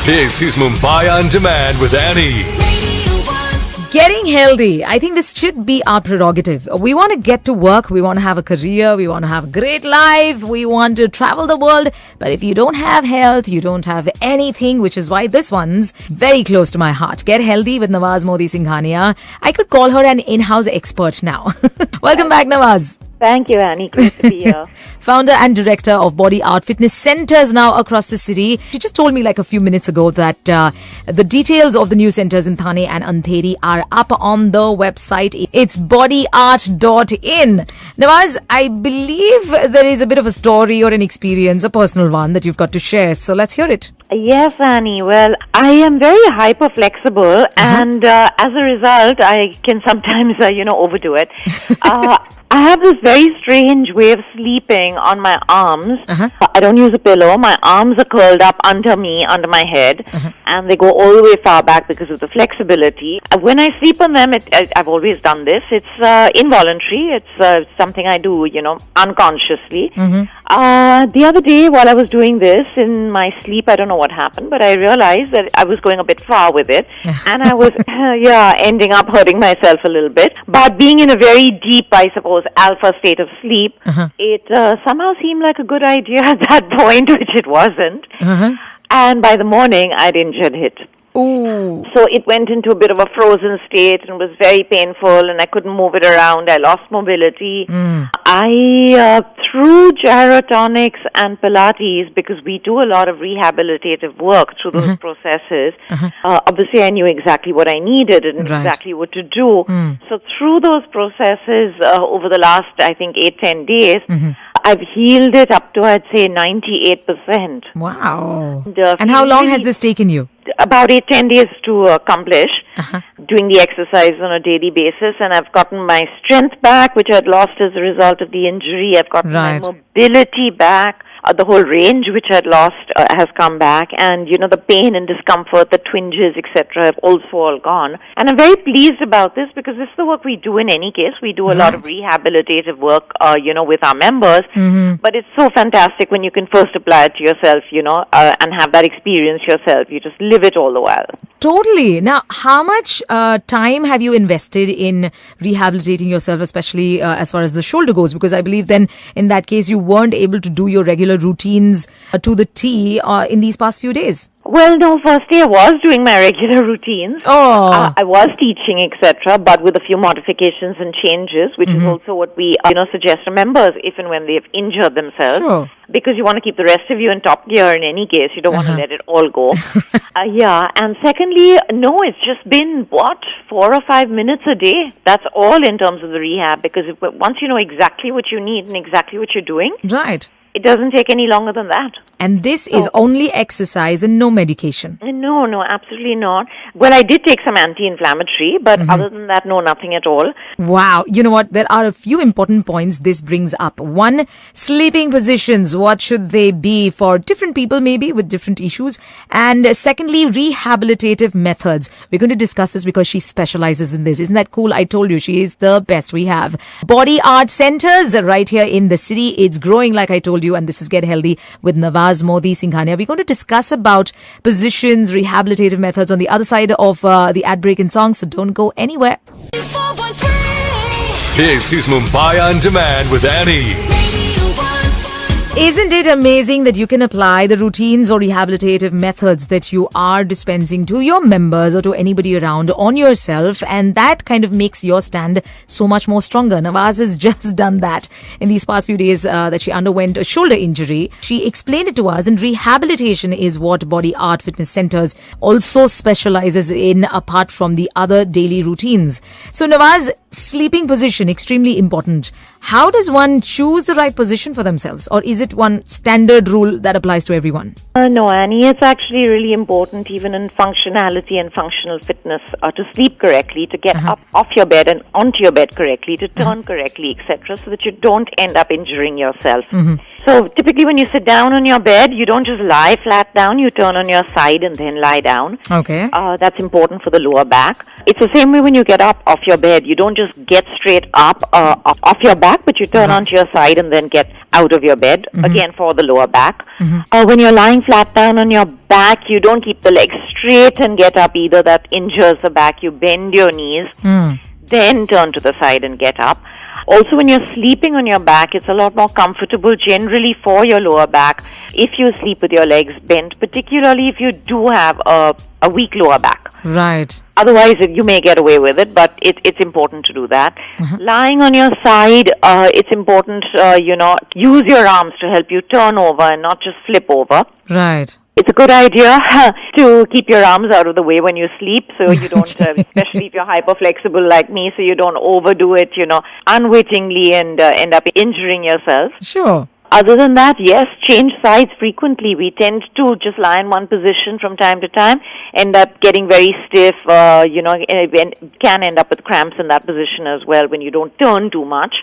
This is Mumbai On Demand with Annie. Getting healthy. I think this should be our prerogative. We want to get to work. We want to have a career. We want to have a great life. We want to travel the world. But if you don't have health, you don't have anything, which is why this one's very close to my heart. Get healthy with Nawaz Singhania. I could call her an in-house expert now. Welcome back, Nawaz. Thank you, Annie. Great to be here. Founder and director of Body Art Fitness Centers now across the city. She just told me like a few minutes ago that the details of the new centers in Thane and Andheri are up on the website. It's bodyart.in. Nawaz, I believe there is a bit of a story or an experience, a personal one that you've got to share. So let's hear it. Yes, Annie. Well, I am very hyper flexible, and as a result, I can sometimes, overdo it. I have this very strange way of sleeping on my arms. I don't use a pillow. My arms are curled up under me, under my head, and they go all the way far back because of the flexibility. When I sleep on them, I've always done this. It's involuntary. It's something I do, unconsciously. The other day, while I was doing this in my sleep, I don't know what happened, but I realized that I was going a bit far with it, and I was, ending up hurting myself a little bit. But being in a very deep, I suppose, alpha state of sleep, it somehow seemed like a good idea at that point, which it wasn't. And by the morning, I'd injured it. Ooh. So it went into a bit of a frozen state and was very painful, and I couldn't move it around. I lost mobility. I, through gyrotonics and Pilates, because we do a lot of rehabilitative work through those processes, obviously I knew exactly what I needed and exactly what to do. So through those processes, over the last, I think, 8-10 days, I've healed it up to, I'd say, 98%. Wow. And how long has this taken you? About 8-10 days to accomplish, doing the exercise on a daily basis, and I've gotten my strength back, which I'd lost as a result of the injury. I've gotten my mobility back. The whole range which I'd lost has come back, and the pain and discomfort, the twinges, etc., have also all gone. And I'm very pleased about this because this is the work we do in any case. We do a lot of rehabilitative work, with our members. But it's so fantastic when you can first apply it to yourself, and have that experience yourself. You just live it all the while. Totally. Now, how much time have you invested in rehabilitating yourself, especially as far as the shoulder goes? Because I believe then in that case you weren't able to do your regular routines to the T in these past few days. Well, no, firstly I was doing my regular routines. I was teaching, etc., but with a few modifications and changes, which is also what we suggest to members if and when they've injured themselves. Because you want to keep the rest of you in top gear in any case. You don't want to let it all go. And secondly, no, it's just been, 4 or 5 minutes a day. That's all in terms of the rehab, because once you know exactly what you need and exactly what you're doing, it doesn't take any longer than that. And this is only exercise and no medication? No, absolutely not. Well, I did take some anti-inflammatory, but other than that, no, nothing at all. Wow. You know what? There are a few important points this brings up. One, sleeping positions. What should they be for different people, maybe with different issues? And secondly, rehabilitative methods. We're going to discuss this because she specializes in this. Isn't that cool? I told you, she is the best we have. Body Art Centers right here in the city. It's growing, like I told you, and this is Get Healthy with Nawaz Singhania. We're going to discuss about positions, rehabilitative methods on the other side of the ad break and song, so don't go anywhere. This is Mumbai On Demand with Annie. Isn't it amazing that you can apply the routines or rehabilitative methods that you are dispensing to your members or to anybody around on yourself, and that kind of makes your stand so much more stronger. Nawaz has just done that in these past few days that she underwent a shoulder injury. She explained it to us, and rehabilitation is what Body Art Fitness Centers also specializes in apart from the other daily routines. So Nawaz, sleeping position, extremely important. How does one choose the right position for themselves? Or is it one standard rule that applies to everyone? No, Annie, it's actually really important, even in functionality and functional fitness, to sleep correctly, to get up off your bed and onto your bed correctly, to turn correctly, etc., so that you don't end up injuring yourself. So typically when you sit down on your bed, you don't just lie flat down, you turn on your side and then lie down. Okay. That's important for the lower back. It's the same way when you get up off your bed. You don't just get straight up off your back, but you turn onto your side and then get out of your bed, again for the lower back. When you're lying flat down on your back, you don't keep the legs straight and get up either. That injures the back. You bend your knees, then turn to the side and get up. Also, when you're sleeping on your back, it's a lot more comfortable generally for your lower back if you sleep with your legs bent, particularly if you do have a weak lower back. Right. Otherwise, you may get away with it, but it's important to do that. Lying on your side, it's important, use your arms to help you turn over and not just flip over. Right. It's a good idea to keep your arms out of the way when you sleep, so you don't, especially if you're hyper-flexible like me, so you don't overdo it, unwittingly and end up injuring yourself. Sure. Other than that, yes, change sides frequently. We tend to just lie in one position from time to time, end up getting very stiff, can end up with cramps in that position as well when you don't turn too much.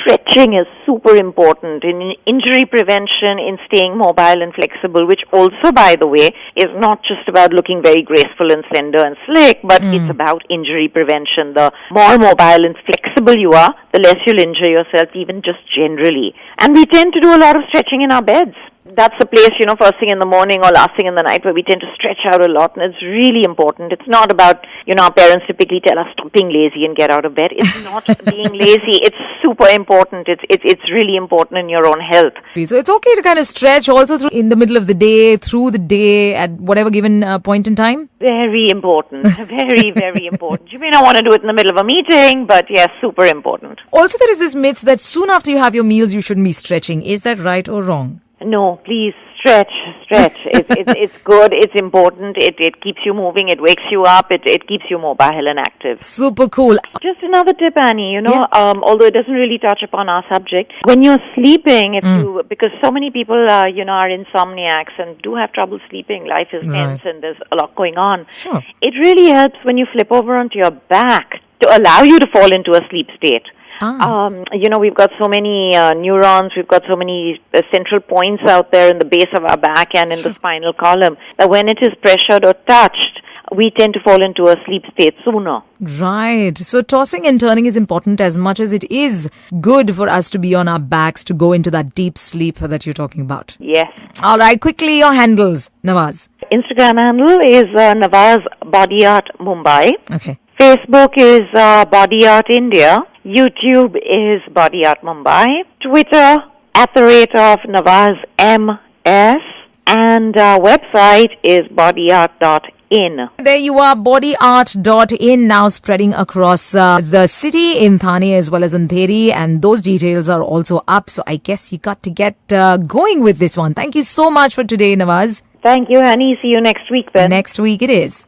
Stretching is super important in injury prevention, in staying mobile and flexible, which also, by the way, is not just about looking very graceful and slender and slick, but it's about injury prevention. The more mobile and flexible you are, the less you'll injure yourself, even just generally. And we tend to do a lot of stretching in our beds. That's the place, first thing in the morning or last thing in the night where we tend to stretch out a lot, and it's really important. It's not about, our parents typically tell us stop being lazy and get out of bed. It's not being lazy. It's super important. It's really important in your own health. So it's okay to kind of stretch also in the middle of the day, through the day, at whatever given point in time? Very important. Very, very important. You may not want to do it in the middle of a meeting, but yes, super important. Also, there is this myth that soon after you have your meals, you shouldn't be stretching. Is that right or wrong? No, please, stretch. It's good, it's important, it keeps you moving, it wakes you up, it keeps you mobile and active. Super cool. Just another tip, Annie, although it doesn't really touch upon our subject, when you're sleeping, because so many people, are insomniacs and do have trouble sleeping, life is tense and there's a lot going on. Sure. It really helps when you flip over onto your back to allow you to fall into a sleep state. We've got so many neurons, we've got so many central points out there in the base of our back and in the spinal column that when it is pressured or touched, we tend to fall into a sleep state sooner. Right. So tossing and turning is important as much as it is good for us to be on our backs to go into that deep sleep that you're talking about. Yes. All right. Quickly, your handles, Nawaz. Instagram handle is Nawaz Body Art Mumbai. Okay. Facebook is Body Art India. YouTube is Body Art Mumbai. Twitter @ Nawaz MS. And website is bodyart.in. There you are, bodyart.in, now spreading across the city in Thane as well as in Andheri, and those details are also up. So I guess you got to get going with this one. Thank you so much for today, Nawaz. Thank you, Annie. See you next week then. Next week it is.